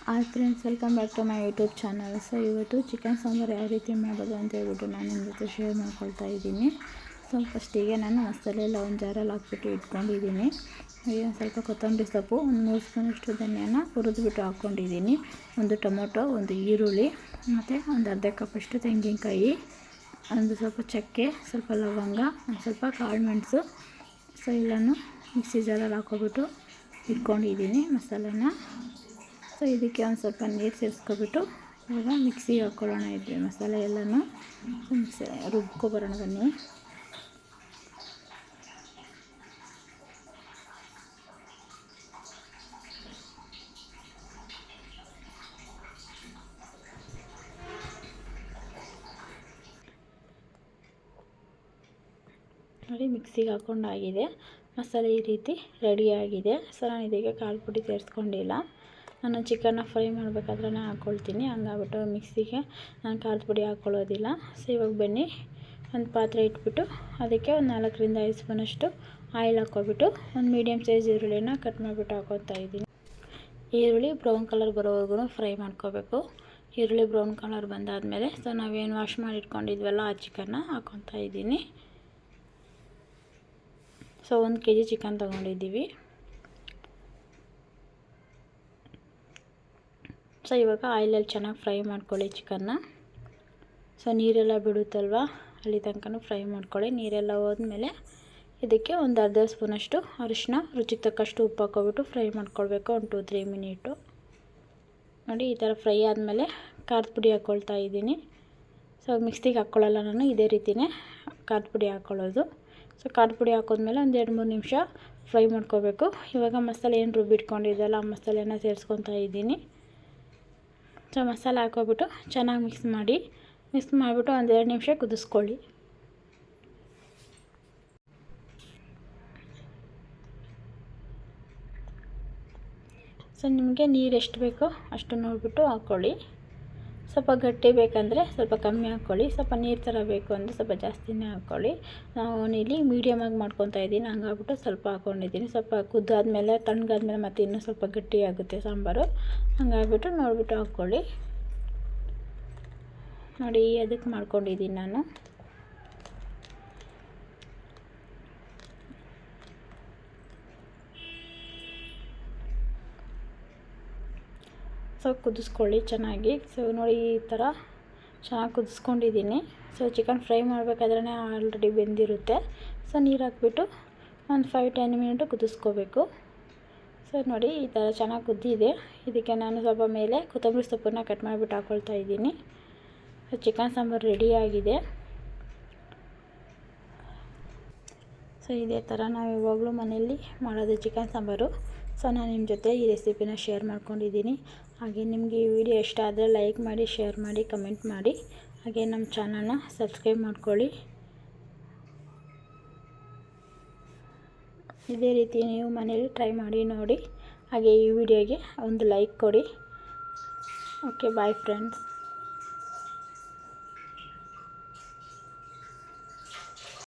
Hi friends, welcome back to my YouTube channel. So ಇವತ್ತು chicken sambar ಯಾವ ರೀತಿ ಮಾಡೋದು ಅಂತ ಹೇಳ್ಬಿಟ್ಟು ನಾನು ನಿಮ್ಮ ಜೊತೆ ಶೇರ್ ಮಾಡ್ಕೊಳ್ತಾ ಇದ್ದೀನಿ. ಸೊ ಫಸ್ಟಿಗೆ ನಾನು ಮಸಾಲೆ ಎಲ್ಲ ಒಂದು ಜಾರಲ್ಲಿ ಹಾಕ್ಬಿಟ್ಟು ಇಟ್ಕೊಂಡಿದ್ದೀನಿ. ಹಾಗೆ ಸ್ವಲ್ಪ ಕೊತ್ತಂಬರಿ ಸೊಪ್ಪು, ಒಂದು 3 ಸ್ಪೂನಷ್ಟು ಧನಿಯಾನ ಹುರಿದ್ಬಿಟ್ಟು ಹಾಕ್ಕೊಂಡಿದ್ದೀನಿ. ಒಂದು ಟೊಮೊಟೊ, ಒಂದು ಈರುಳ್ಳಿ ಮತ್ತು ಒಂದು ಅರ್ಧ ಕಪ್ಪಷ್ಟು ತೆಂಗಿನಕಾಯಿ, ಒಂದು ಸ್ವಲ್ಪ ಚಕ್ಕೆ, ಸ್ವಲ್ಪ ಲವಂಗ, ಒಂದು ಸ್ವಲ್ಪ ಕಾಳು ಮೆಣಸು. ಸೊ ಎಲ್ಲನೂ ಮಿಕ್ಸಿ ಜಾರಲ್ಲಿ ಹಾಕ್ಕೊಬಿಟ್ಟು ಇಟ್ಕೊಂಡಿದ್ದೀನಿ ಮಸಾಲೆನ. ಸೊ ಇದಕ್ಕೆ ಒಂದು ಸ್ವಲ್ಪ ನೀರು ಸೇರಿಸ್ಕೊಬಿಟ್ಟು ಇವಾಗ ಮಿಕ್ಸಿಗೆ ಹಾಕ್ಕೊಳ್ಳೋಣ. ಇದ್ವಿ ಮಸಾಲೆ ಎಲ್ಲನೂ ಮಿಕ್ಸಿ ರುಬ್ಕೊಬರೋಣ ಬನ್ನಿ. ನೋಡಿ, ಮಿಕ್ಸಿಗೆ ಹಾಕ್ಕೊಂಡಾಗಿದೆ. ಮಸಾಲೆ ಈ ರೀತಿ ರೆಡಿಯಾಗಿದೆ. ಸೊ ನಾನು ಇದಕ್ಕೆ ಕಾಳು ಪುಡಿ ಸೇರಿಸ್ಕೊಂಡಿಲ್ಲ. ನಾನು ಚಿಕನ್ನ ಫ್ರೈ ಮಾಡಬೇಕಾದ್ರೆ ಹಾಕ್ಕೊಳ್ತೀನಿ, ಹಂಗಾಗ್ಬಿಟ್ಟು ಮಿಕ್ಸಿಗೆ ನಾನು ಖಾರದ ಪುಡಿ ಹಾಕ್ಕೊಳ್ಳೋದಿಲ್ಲ. ಸೊ ಇವಾಗ ಬನ್ನಿ, ಒಂದು ಪಾತ್ರೆ ಇಟ್ಬಿಟ್ಟು ಅದಕ್ಕೆ ಒಂದು 4ರಿಂದ 5 ಸ್ಪೂನಷ್ಟು ಆಯಿಲ್ ಹಾಕ್ಕೊಬಿಟ್ಟು ಒಂದು ಮೀಡಿಯಮ್ ಸೈಜ್ ಈರುಳ್ಳಿನ ಕಟ್ ಮಾಡಿಬಿಟ್ಟು ಹಾಕ್ಕೊತಾ ಇದ್ದೀನಿ. ಈರುಳ್ಳಿ ಬ್ರೌನ್ ಕಲರ್ ಬರೋವರೆಗೂ ಫ್ರೈ ಮಾಡ್ಕೋಬೇಕು. ಈರುಳ್ಳಿ ಬ್ರೌನ್ ಕಲರ್ ಬಂದಾದಮೇಲೆ ಸೊ ನಾವೇನು ವಾಶ್ ಮಾಡಿ ಇಟ್ಕೊಂಡಿದ್ವಲ್ಲ ಆ ಚಿಕನ್ನ ಹಾಕ್ಕೊತಾ ಇದ್ದೀನಿ. ಸೊ 1 kg ಚಿಕನ್ ತೊಗೊಂಡಿದ್ದೀವಿ. ಸೊ ಇವಾಗ ಆಯಿಲಲ್ಲಿ ಚೆನ್ನಾಗಿ ಫ್ರೈ ಮಾಡ್ಕೊಳ್ಳಿ ಚಿಕನ್ನ. ಸೊ ನೀರೆಲ್ಲ ಬಿಡುತ್ತಲ್ವ, ಅಲ್ಲಿ ತನಕ ಫ್ರೈ ಮಾಡ್ಕೊಳ್ಳಿ. ನೀರೆಲ್ಲ ಹೋದ್ಮೇಲೆ ಇದಕ್ಕೆ ಒಂದು ಅರ್ಧ ಸ್ಪೂನಷ್ಟು ಅರಿಶಿನ, ರುಚಿಗೆ ತಕ್ಕಷ್ಟು ಉಪ್ಪು ಹಾಕ್ಕೊಬಿಟ್ಟು ಫ್ರೈ ಮಾಡ್ಕೊಳ್ಬೇಕು ಒಂದು 2-3 ಮಿನಿಟು. ನೋಡಿ, ಈ ಥರ ಫ್ರೈ ಆದಮೇಲೆ ಖಾರದ ಪುಡಿ ಹಾಕ್ಕೊಳ್ತಾ ಇದ್ದೀನಿ. ಸೊ ಮಿಕ್ಸಿಗೆ ಹಾಕ್ಕೊಳ್ಳಲ್ಲ ನಾನು, ಇದೇ ರೀತಿಯೇ ಖಾರದ ಪುಡಿ ಹಾಕ್ಕೊಳ್ಳೋದು. ಸೊ ಖಾರದ ಪುಡಿ ಹಾಕೋದ್ಮೇಲೆ ಒಂದು 2-3 ನಿಮಿಷ ಫ್ರೈ ಮಾಡ್ಕೋಬೇಕು. ಇವಾಗ ಮಸಾಲೆ ಏನು ರುಬ್ಬಿಟ್ಕೊಂಡಿದ್ದಲ್ಲ ಆ ಮಸಾಲೆನ ಸೇರಿಸ್ಕೊತಾ ಇದ್ದೀನಿ. ಸೊ ಮಸಾಲೆ ಹಾಕೋಬಿಟ್ಟು ಚೆನ್ನಾಗಿ ಮಿಕ್ಸ್ ಮಾಡಿಬಿಟ್ಟು ಒಂದು 2 ನಿಮಿಷ ಕುದಿಸ್ಕೊಳ್ಳಿ. ಸೊ ನಿಮಗೆ ನೀರು ಎಷ್ಟು ಬೇಕೋ ಅಷ್ಟು ನೋಡಿಬಿಟ್ಟು ಹಾಕ್ಕೊಳ್ಳಿ. ಸ್ವಲ್ಪ ಗಟ್ಟಿ ಬೇಕಂದರೆ ಸ್ವಲ್ಪ ಕಮ್ಮಿ ಹಾಕ್ಕೊಳ್ಳಿ, ಸ್ವಲ್ಪ ನೀರು ಥರ ಬೇಕು ಅಂದರೆ ಸ್ವಲ್ಪ ಜಾಸ್ತಿನೇ ಹಾಕ್ಕೊಳ್ಳಿ. ಇಲ್ಲಿ ಮೀಡಿಯಮಾಗಿ ಮಾಡ್ಕೊತಾ ಇದ್ದೀನಿ, ಹಂಗಾಗ್ಬಿಟ್ಟು ಸ್ವಲ್ಪ ಹಾಕ್ಕೊಂಡಿದ್ದೀನಿ. ಸ್ವಲ್ಪ ಕುದ್ದಾದ್ಮೇಲೆ ತಣ್ಣಗಾದ್ಮೇಲೆ ಮತ್ತೆ ಇನ್ನೂ ಸ್ವಲ್ಪ ಗಟ್ಟಿಯಾಗುತ್ತೆ ಸಾಂಬಾರು, ಹಂಗಾಗ್ಬಿಟ್ಟು ನೋಡಿಬಿಟ್ಟು ಹಾಕ್ಕೊಳ್ಳಿ. ನೋಡಿ, ಅದಕ್ಕೆ ಮಾಡ್ಕೊಂಡಿದ್ದೀನಿ ನಾನು. ಸೊ ಕುದಿಸ್ಕೊಳ್ಳಿ ಚೆನ್ನಾಗಿ. ಸೊ ನೋಡಿ, ಈ ಥರ ಚೆನ್ನಾಗಿ ಕುದಿಸ್ಕೊಂಡಿದ್ದೀನಿ. ಸೊ ಚಿಕನ್ ಫ್ರೈ ಮಾಡಬೇಕಾದ್ರೇ ಆಲ್ರೆಡಿ ಬೆಂದಿರುತ್ತೆ. ಸೊ ನೀರು ಹಾಕ್ಬಿಟ್ಟು ಒಂದು 5-10 ಮಿನಿಟು ಕುದಿಸ್ಕೋಬೇಕು. ಸೊ ನೋಡಿ, ಈ ಥರ ಚೆನ್ನಾಗಿ ಕುದ್ದಿದೆ. ಇದಕ್ಕೆ ನಾನು ಸ್ವಲ್ಪ ಮೇಲೆ ಕೊತ್ತಂಬರಿ ಸೊಪ್ಪನ್ನು ಕಟ್ ಮಾಡಿಬಿಟ್ಟು ಹಾಕ್ಕೊಳ್ತಾ ಇದ್ದೀನಿ. ಸೊ ಚಿಕನ್ ಸಾಂಬಾರು ರೆಡಿಯಾಗಿದೆ. ಸೊ ಇದೇ ಥರ ನಾವು ಯಾವಾಗಲೂ ಮನೆಯಲ್ಲಿ ಮಾಡೋದು ಚಿಕನ್ ಸಾಂಬಾರು. ಸೊ ನಾನು ನಿಮ್ಮ ಜೊತೆ ಈ ರೆಸಿಪಿನ ಶೇರ್ ಮಾಡ್ಕೊಂಡಿದ್ದೀನಿ. ಹಾಗೆ ನಿಮಗೆ ಈ ವಿಡಿಯೋ ಇಷ್ಟ ಆದರೆ ಲೈಕ್ ಮಾಡಿ, ಶೇರ್ ಮಾಡಿ, ಕಮೆಂಟ್ ಮಾಡಿ. ಹಾಗೆ ನಮ್ಮ ಚಾನಲ್ನ ಸಬ್ಸ್ಕ್ರೈಬ್ ಮಾಡ್ಕೊಳ್ಳಿ. ಇದೇ ರೀತಿ ನೀವು ಮನೇಲಿ ಟ್ರೈ ಮಾಡಿ ನೋಡಿ. ಹಾಗೆ ಈ ವಿಡಿಯೋಗೆ ಒಂದು ಲೈಕ್ ಕೊಡಿ. Okay, bye friends.